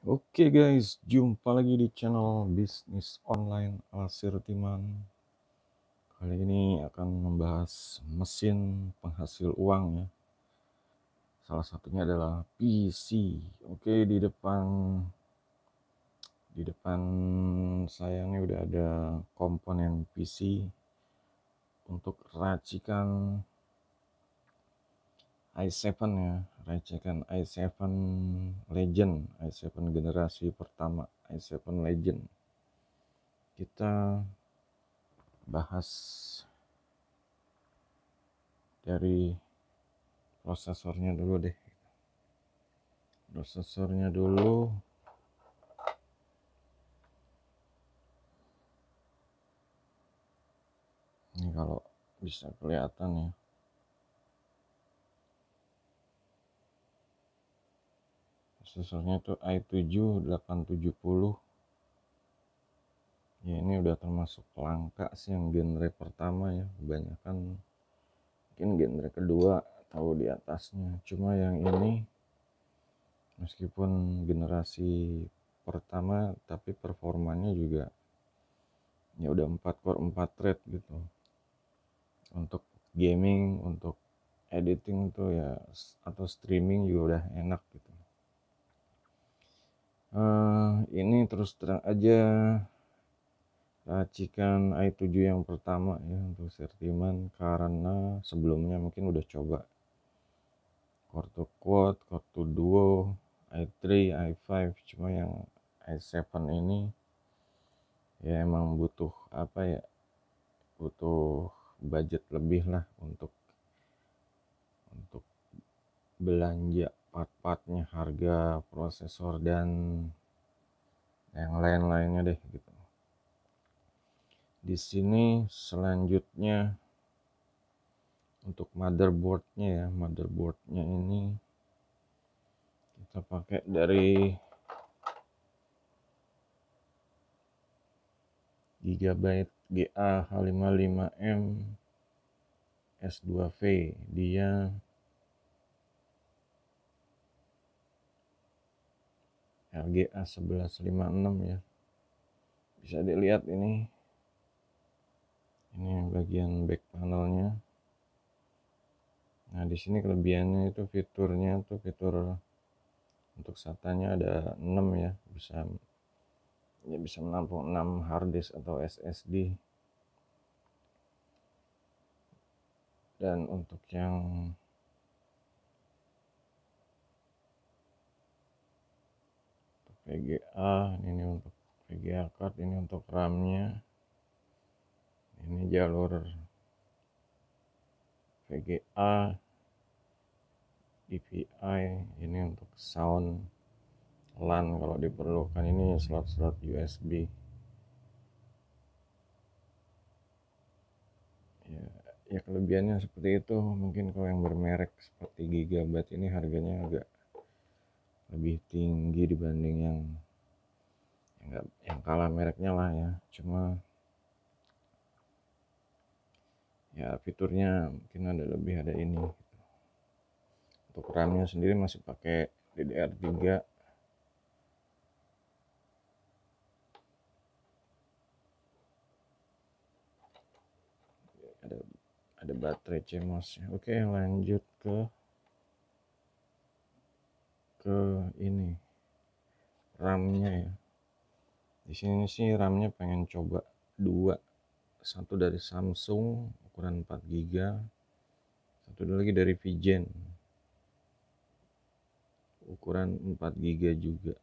Oke guys, jumpa lagi di channel bisnis online ala Sirtiman. Kali ini akan membahas mesin penghasil uang ya. Salah satunya adalah PC. Oke, di depan saya ini udah ada komponen PC untuk racikan i7 ya, racikan i7 Legend, i7 generasi pertama, i7 Legend. Kita bahas dari prosesornya dulu deh. Prosesornya dulu. Ini kalau bisa kelihatan ya. Prosesornya itu i7 870. Ya ini udah termasuk langka sih, yang genre pertama ya. Kebanyakan mungkin genre kedua atau di atasnya. Cuma yang ini meskipun generasi pertama tapi performanya juga ya udah 4 core 4 thread gitu. Untuk gaming, untuk editing tuh ya, atau streaming juga udah enak gitu. Ini terus terang aja racikan i7 yang pertama ya untuk Sirtiman, karena sebelumnya mungkin udah coba core to quad, core to duo, i3, i5, cuma yang i7 ini ya emang butuh apa ya, butuh budget lebih lah untuk belanja part-partnya, harga prosesor dan yang lain-lainnya deh gitu. Di sini selanjutnya untuk motherboardnya ya, motherboardnya ini kita pakai dari Gigabyte GA H55M S2V. Dia RGA 1156 ya. Bisa dilihat ini bagian back panelnya. Nah, di sini kelebihannya itu fiturnya tuh, fitur untuk SATA-nya ada 6 ya, bisa menampung 6 harddisk atau SSD. Dan untuk yang VGA, ini untuk VGA card, ini untuk RAM-nya. Ini jalur VGA, DPI, ini untuk sound, LAN kalau diperlukan. Ini slot-slot USB. Ya kelebihannya seperti itu. Mungkin kalau yang bermerek seperti Gigabyte ini harganya agak lebih tinggi dibanding yang kalah mereknya lah ya. Cuma ya fiturnya mungkin ada lebih, ada ini. Untuk RAM-nya sendiri masih pakai DDR3. Ada baterai CMOS. Oke, lanjut ke ini RAM-nya ya. Di sini sih RAM-nya pengen coba dua. Satu dari Samsung ukuran 4 GB, satu lagi dari Vigen ukuran 4 GB juga.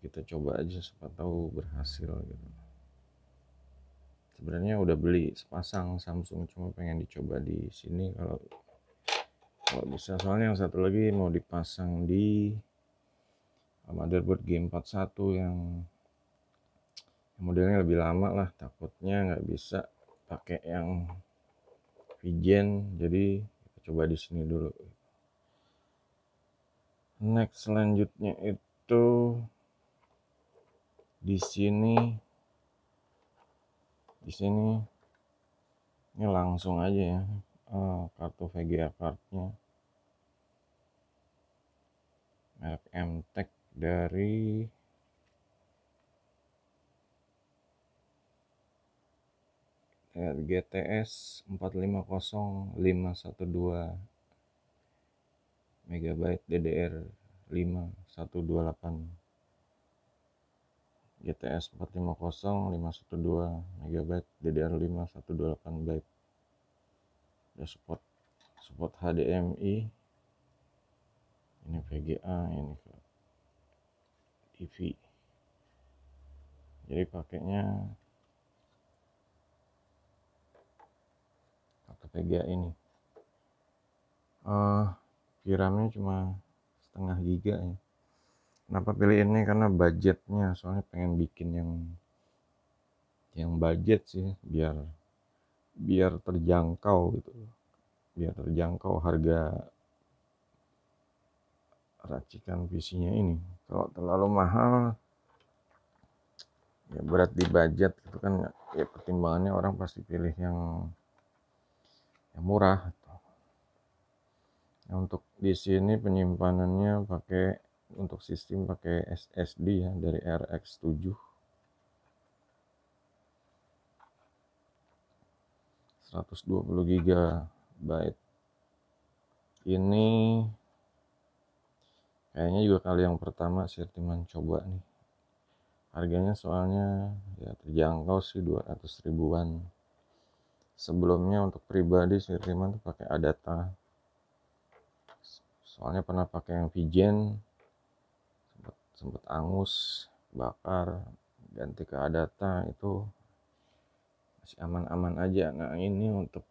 Kita coba aja, siapa tahu berhasil gitu. Sebenarnya udah beli sepasang Samsung, cuma pengen dicoba di sini kalau bisa. Soalnya yang satu lagi mau dipasang di motherboard G41 yang modelnya lebih lama lah, takutnya nggak bisa pakai yang Vigen, jadi kita coba di sini dulu. Next, selanjutnya itu di sini ini langsung aja ya, kartu VGA cardnya merek MTEK dari GTS 450512 MB DDR5 128. GTS 450512 MB DDR5 128 byte. Ya, support HDMI. Ini VGA, ini TV. Jadi pakainya VGA ini. VRAM-nya cuma setengah giga ya. Kenapa pilih ini? Karena budgetnya, soalnya pengen bikin yang budget sih, biar terjangkau gitu, biar terjangkau harga racikan PC-nya ini. Kalau terlalu mahal ya berat di budget gitu kan ya, pertimbangannya orang pasti pilih yang murah. Nah, untuk di sini penyimpanannya untuk sistem pakai SSD ya, dari RX7 120 GB. Ini kayaknya juga kali yang pertama sih teman coba nih. Harganya soalnya ya terjangkau sih, 200 ribuan. Sebelumnya untuk pribadi sih teman tuh pakai Adata. Soalnya pernah pakai yang Vigen, sempat angus, bakar, ganti ke Adata, itu masih aman-aman aja. Nah ini untuk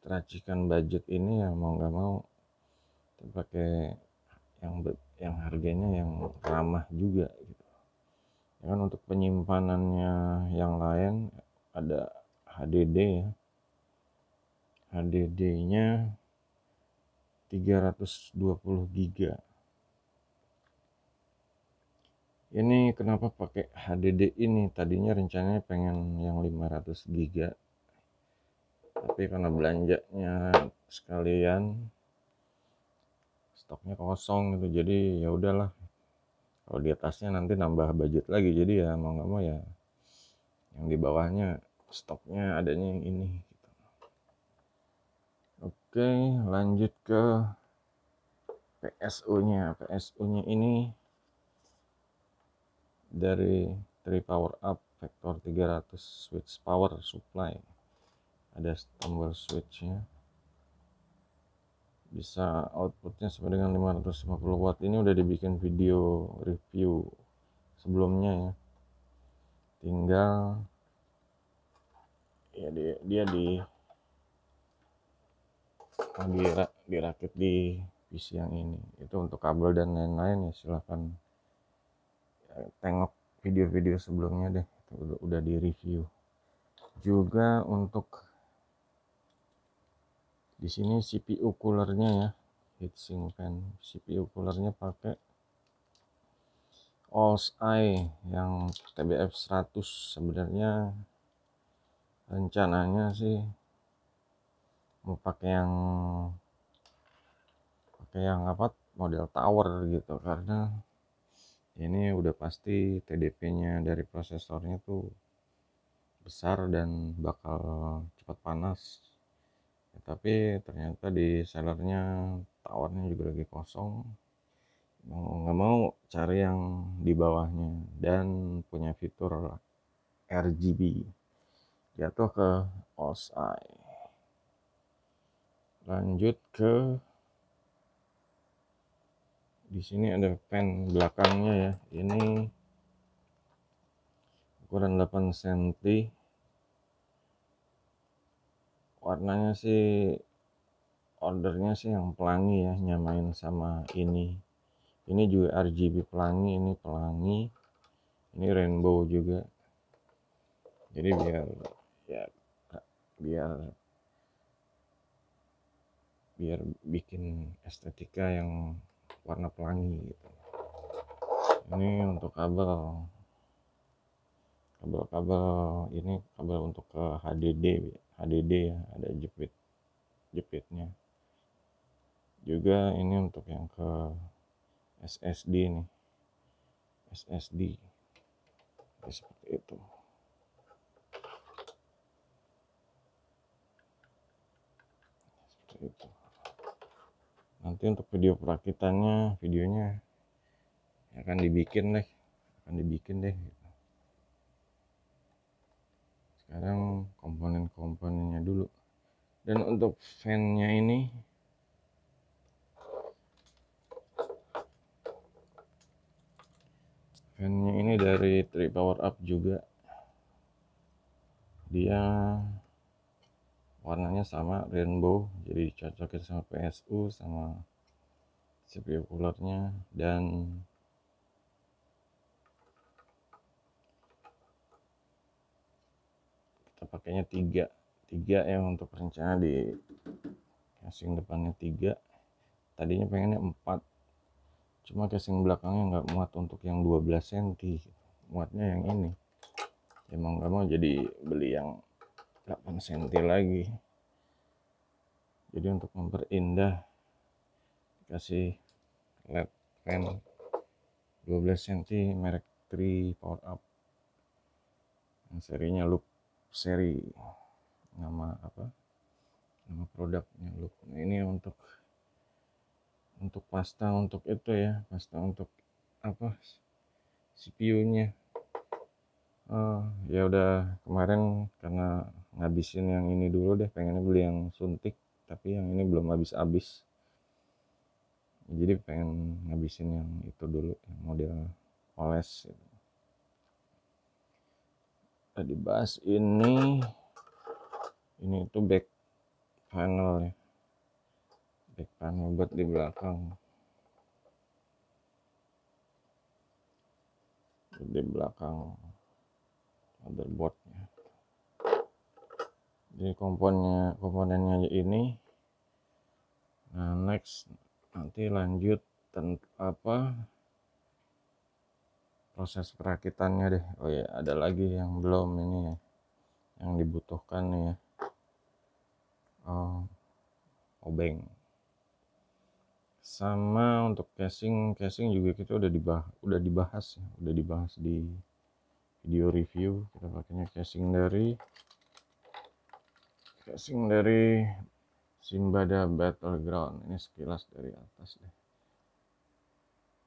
racikan budget ini ya mau nggak mau pakai yang harganya yang ramah juga gitu. Ya kan, untuk penyimpanannya yang lain ada HDD ya. HDD-nya 320 GB. Ini kenapa pakai HDD ini? Tadinya rencananya pengen yang 500 GB. Tapi karena belanjanya sekalian, stoknya kosong gitu. Jadi ya udahlah. Kalau di atasnya nanti nambah budget lagi. Jadi ya mau nggak mau ya yang di bawahnya stoknya adanya yang ini. Oke, lanjut ke PSU-nya. PSU-nya ini dari 3 power up vector 300 switch power supply. Ada tombol switchnya. Bisa outputnya sampai dengan 550 watt. Ini udah dibikin video review sebelumnya ya. Tinggal ya dia dirakit di PC yang ini. Itu untuk kabel dan lain-lain ya silahkan tengok video-video sebelumnya deh, itu udah di review. Juga untuk di sini CPU coolernya ya, heatsink fan. CPU coolernya pakai OSI yang TBF 100. Sebenarnya rencananya sih mau pakai yang apa, model tower gitu, karena ini udah pasti TDP-nya dari prosesornya tuh besar dan bakal cepat panas. Ya, tapi ternyata di sellernya towernya juga lagi kosong. Mau nggak mau cari yang di bawahnya dan punya fitur RGB. Jatuh ke OSI. Lanjut ke di sini ada fan belakangnya ya. Ini ukuran 8 cm. Warnanya sih ordernya sih yang pelangi ya, nyamain sama ini. Ini juga RGB pelangi, ini pelangi. Ini rainbow juga. Jadi biar bikin estetika yang warna pelangi gitu. Ini untuk kabel ini kabel untuk ke HDD ya, ada jepitnya juga. Ini untuk yang ke SSD nih, SSD ya, seperti itu. Seperti itu. Nanti untuk video perakitannya, videonya akan dibikin deh. Sekarang komponen-komponennya dulu. Dan untuk fan-nya ini dari Tri Power Up juga. Dia warnanya sama, rainbow, jadi dicocokin sama PSU sama CPU coolernya. Dan kita pakainya tiga ya, untuk rencana di casing depannya 3. Tadinya pengennya 4, cuma casing belakangnya nggak muat untuk yang 12 cm, muatnya yang ini. Emang nggak mau jadi beli yang 8 cm lagi. Jadi untuk memperindah kasih LED fan 12 cm merek Tri Power Up, yang serinya Loop seri, nama produknya Loop. Nah, ini untuk pasta untuk itu ya, pasta untuk CPU-nya. Ya udah, kemarin karena ngabisin yang ini dulu deh, pengennya beli yang suntik, tapi yang ini belum habis-habis, jadi pengen ngabisin yang itu dulu, yang model oles gitu. Udah dibahas ini itu back panel ya, back panel buat di belakang motherboardnya. Jadi komponennya ini. Nah, next nanti lanjut proses perakitannya deh. Oh ya, ada lagi yang belum ini ya, yang dibutuhkan nih ya, obeng. Sama untuk casing juga kita udah dibahas di video review. Kita pakainya casing dari Simbada Battleground. Ini sekilas dari atas deh.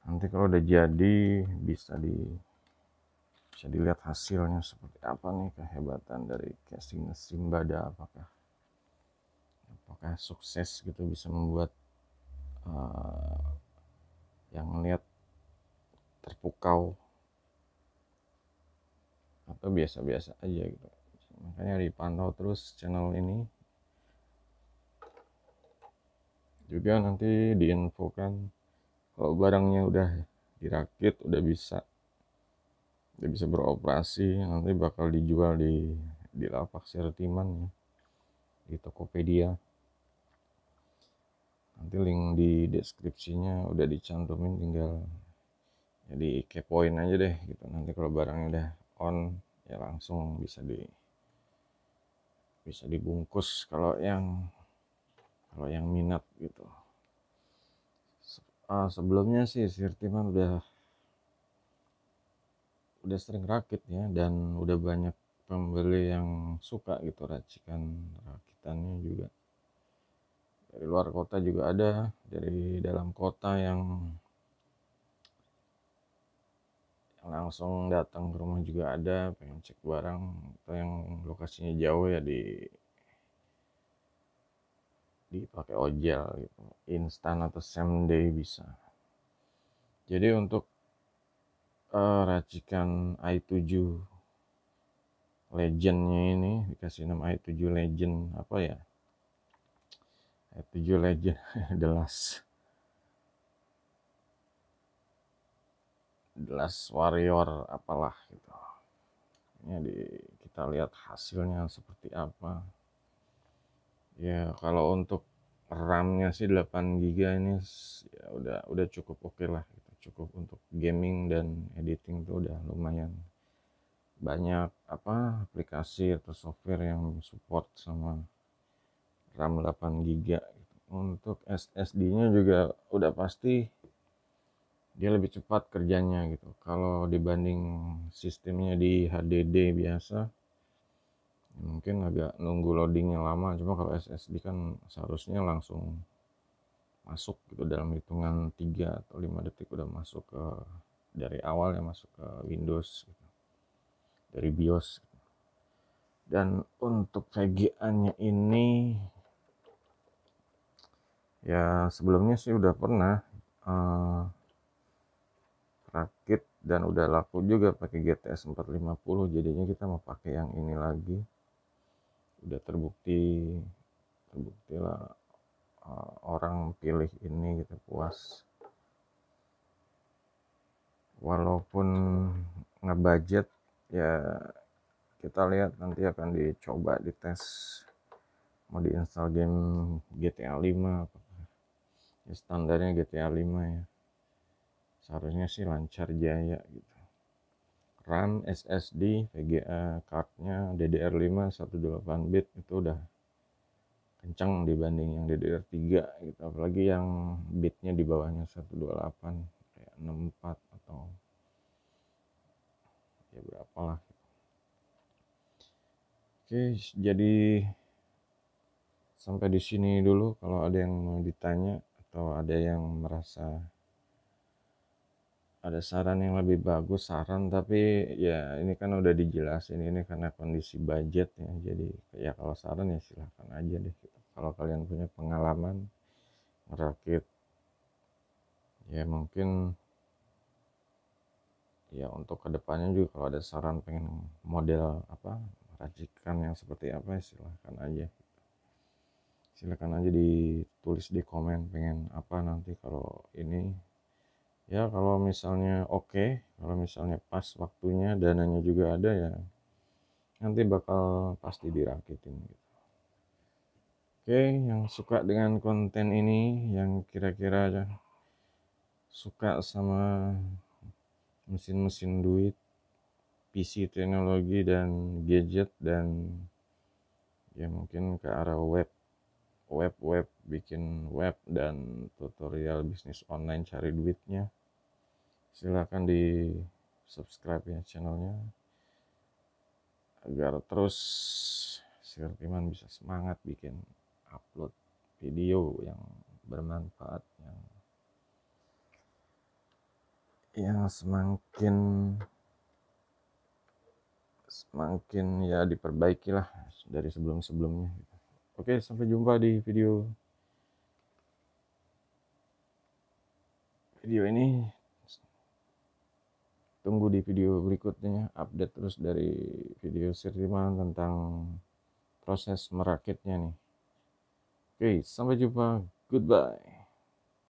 Nanti kalau udah jadi bisa dilihat hasilnya seperti apa nih, kehebatan dari casing Simbada, apakah sukses gitu, bisa membuat yang lihat terpukau atau biasa-biasa aja gitu. Makanya dipantau terus channel ini. Juga nanti diinfokan kalau barangnya udah dirakit, udah bisa beroperasi, nanti bakal dijual di lapak Sertiman ya, di Tokopedia. Nanti link di deskripsinya udah dicantumin, tinggal jadi kepoin aja deh gitu. Nanti kalau barangnya udah on ya langsung bisa dibungkus kalau yang minat gitu. Sebelumnya sih Sirtiman udah sering rakit ya, dan udah banyak pembeli yang suka gitu rakitannya juga. Dari luar kota juga ada, dari dalam kota yang langsung datang ke rumah juga ada, pengen cek barang, atau yang lokasinya jauh ya dipakai ojol gitu, instan atau same day bisa. Jadi untuk racikan i7 Legendnya ini dikasih nama i7 Legend i7 Legend The Last Warrior apalah gitu. Ini kita lihat hasilnya seperti apa. Ya kalau untuk RAM-nya sih 8 GB ini ya udah cukup oke lah gitu. Cukup untuk gaming dan editing tuh udah lumayan banyak aplikasi atau software yang support sama RAM 8 GB gitu. Untuk SSD-nya juga udah pasti dia lebih cepat kerjanya gitu. Kalau dibanding sistemnya di HDD biasa, mungkin agak nunggu loadingnya lama. Cuma kalau SSD kan seharusnya langsung masuk gitu dalam hitungan 3 atau 5 detik udah masuk ke dari awal ya, masuk ke Windows gitu, dari BIOS. Dan untuk VGA-nya ini ya sebelumnya sih udah pernah rakit dan udah laku juga pakai GTS 450, jadinya kita mau pakai yang ini lagi. Udah terbukti lah orang pilih ini gitu, puas. Walaupun ngebudget ya, kita lihat nanti akan dicoba dites mau diinstal game GTA 5 ya, standarnya GTA 5 ya, seharusnya sih lancar jaya gitu. RAM, SSD, VGA cardnya DDR5 128 bit itu udah kencang dibanding yang DDR3 gitu, apalagi yang bitnya di bawahnya 128 kayak 64 atau ya berapa lah. Oke, jadi sampai di sini dulu. Kalau ada yang mau ditanya atau ada yang merasa ada saran yang lebih bagus, saran, tapi ya ini kan udah dijelasin, ini karena kondisi budget ya, jadi ya kalau saran ya silahkan aja deh gitu. Kalau kalian punya pengalaman merakit ya, mungkin ya untuk kedepannya juga kalau ada saran pengen model apa, racikan yang seperti apa ya silahkan aja ditulis di komen pengen apa nanti. Kalau ini ya kalau misalnya oke, kalau misalnya pas waktunya, dananya juga ada ya, nanti bakal pasti dirakitin gitu. Oke, yang suka dengan konten ini, yang kira-kira suka sama mesin-mesin duit, PC teknologi dan gadget, dan ya mungkin ke arah web, bikin web dan tutorial bisnis online cari duitnya, silahkan di subscribe ya channelnya, agar terus si Artiman bisa semangat bikin upload video yang bermanfaat, yang semakin ya diperbaiki lah dari sebelum-sebelumnya gitu. Oke, sampai jumpa di video ini. Tunggu di video berikutnya, update terus dari video Sirtiman tentang proses merakitnya nih. Oke, sampai jumpa. Goodbye.